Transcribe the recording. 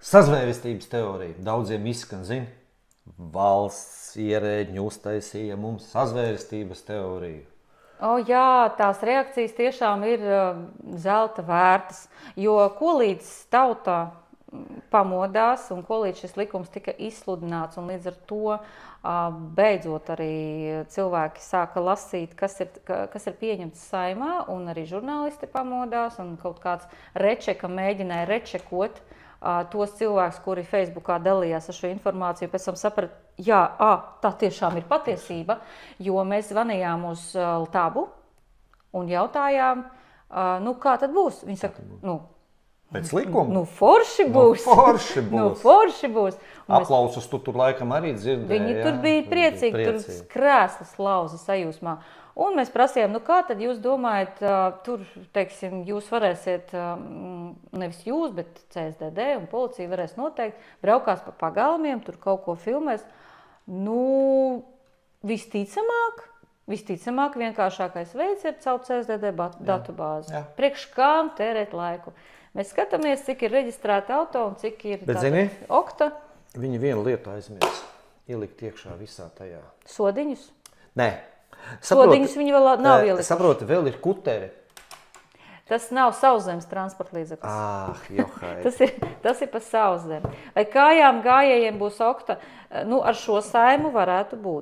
Sazvērestības teorija. Daudziem izskan, zina. Valsts ierēģi uztaisīja mums sazvērestības teoriju. Jā, tās reakcijas tiešām ir zelta vērtas, jo kolīdz tautā pamodās un kolīdz šis likums tika izsludināts un līdz ar to beidzot arī cilvēki sāka lasīt, kas ir pieņemts Saeimā, un arī žurnālisti pamodās un kaut kāds rečeka mēģināja rečekot tos cilvēkus, kuri Facebookā dalījās ar šo informāciju, pēc tam saprat, jā, tā tiešām ir patiesība, jo mēs zvanījām uz Tabu un jautājām, kā tad būs? Viņi saka, pēc likuma? Forši būs. Forši būs. Aplausus tu tur laikam arī dzirdēji. Viņi tur bija priecīgi, tur krēslas lauza sajūsmā. Un mēs prasījām, kā tad jūs domājat, tur, teiksim, jūs varēsiet, nevis jūs, bet CSDD un policija varēs noteikti, braukās pa pagalmiem, tur kaut ko filmēs. Visticamāk, vienkāršākais veids ir caur CSDD datubāzi. Priekš kām tērēt laiku. Mēs skatāmies, cik ir reģistrēta auto un cik ir okta. Viņi vienu lietu aizmirst, ielikt iekšā visā tajā. Sodiņus? Nē. Sodiņus viņi vēl nav ielikuši. Saproti, vēl ir kuteri. Tas nav sauszemes transporta līdzeklis. Johai. Tas ir pa sauszemi. Vai kājām gājējiem būs okta? Ar šo Saeimu varētu būt.